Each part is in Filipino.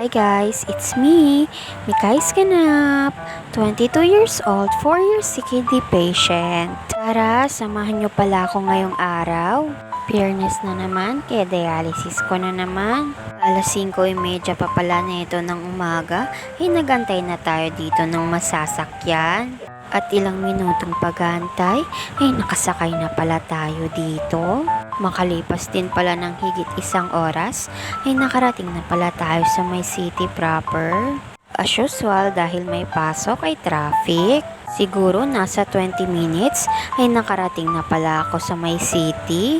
Hi guys, it's me, Mikay Sganap, 22 years old, 4 years CKD patient. Tara, samahan nyo pala ako ngayong araw. Fairness na naman, kaya dialysis ko na naman. Alas 5:30 pa pala na ito ng umaga, nagantay na tayo dito ng masasakyan. At ilang minutong pag-aantay, nakasakay na pala tayo dito. Makalipas din pala ng higit isang oras, nakarating na pala tayo sa may city proper. As usual, dahil may pasok ay traffic. Siguro nasa 20 minutes ay nakarating na pala ako sa may city.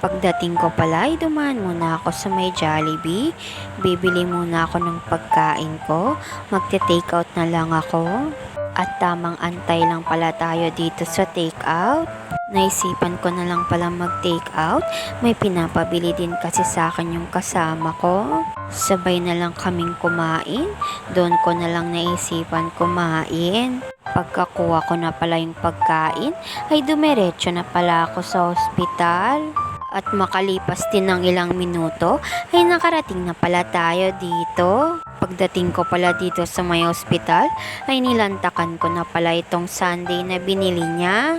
Pagdating ko pala ay dumaan muna ako sa may Jollibee. Bibili muna ako ng pagkain ko. Magte-take out na lang ako. At tamang antay lang pala tayo dito sa take out. Naisipan ko na lang pala mag-take out. May pinapabili din kasi sa akin yung kasama ko. Sabay na lang kaming kumain. Doon ko na lang naisipan kumain. Pagkakuha ko na pala yung pagkain, ay dumiretso na pala ako sa ospital. At makalipas din ng ilang minuto, ay nakarating na pala tayo dito. Pagdating ko pala dito sa may ospital, ay nilantakan ko na pala itong sundae na binili niya.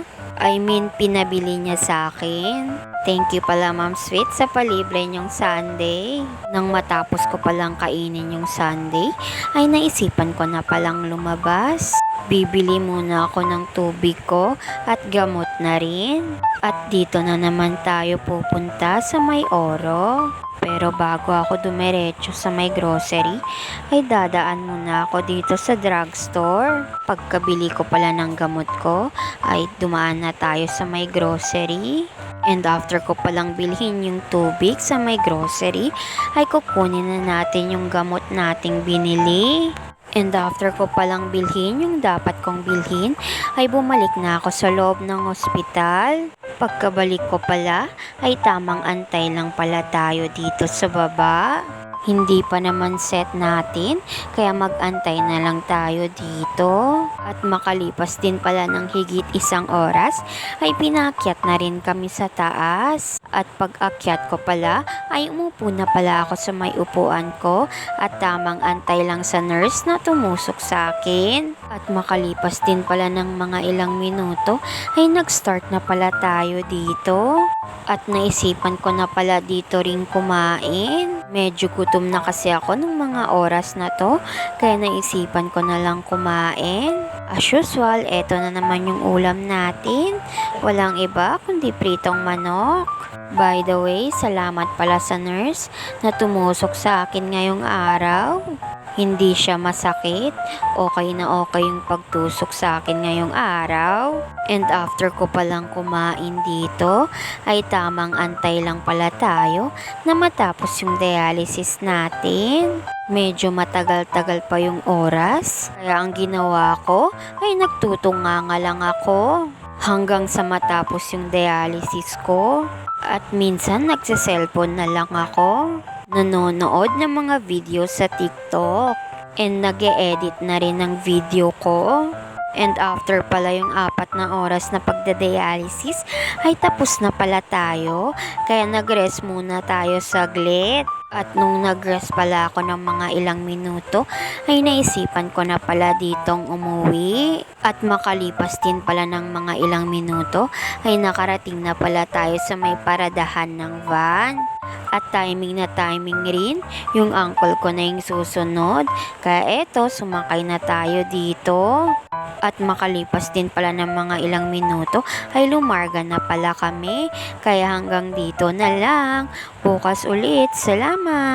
Pinabili niya sa akin. Thank you pala Ma'am Sweet sa palibre niyong sundae. Nang matapos ko palang kainin yung sundae, ay naisipan ko na palang lumabas. Bibili muna ako ng tubig ko at gamot na rin. At dito na naman tayo pupunta sa may Oro. Pero bago ako dumiretso sa may grocery, ay dadaan muna ako dito sa drugstore. Pagkabili ko pala ng gamot ko, ay dumaan na tayo sa may grocery. And after ko palang bilhin yung tubig sa may grocery, ay kukunin na natin yung gamot nating binili. And after ko palang bilhin yung dapat kong bilhin, ay bumalik na ako sa loob ng ospital. Pagkabalik ko pala, ay tamang antay lang pala tayo dito sa baba. Hindi pa naman set natin, kaya mag-antay na lang tayo dito. At makalipas din pala ng higit isang oras, ay pinakyat na rin kami sa taas. At pag-akyat ko pala, ay umupo na pala ako sa may upuan ko at tamang antay lang sa nurse na tumusok sa akin. At makalipas din pala ng mga ilang minuto, ay nag-start na pala tayo dito. At naisipan ko na pala dito rin kumain. Medyo gutom na kasi ako nung mga oras na to, kaya naisipan ko na lang kumain. As usual, eto na naman yung ulam natin. Walang iba kundi pritong manok. By the way, salamat pala sa nurse na tumusok sa akin ngayong araw. Hindi siya masakit. Okay na okay yung pagtusok sa akin ngayong araw. And after ko palang kumain dito, ay tamang antay lang pala tayo na matapos yung dialysis natin. Medyo matagal-tagal pa yung oras. Kaya ang ginawa ko ay nagtutunganga lang ako hanggang sa matapos yung dialysis ko. At minsan nagse-cellphone na lang ako. Nanonood ng mga video sa TikTok. And nag-e-edit na rin ng video ko. And after pala yung 4 na oras na pagdadialysis, ay tapos na pala tayo. Kaya nag-rest muna tayo saglit. At nung nag-rest pala ako ng mga ilang minuto, ay naisipan ko na pala ditong umuwi. At makalipas din pala ng mga ilang minuto, ay nakarating na pala tayo sa may paradahan ng van. At timing na timing rin, yung uncle ko na yung susunod. Kaya eto, sumakay na tayo dito. At makalipas din pala ng mga ilang minuto, ay lumarga na pala kami. Kaya hanggang dito na lang. Bukas ulit. Salamat!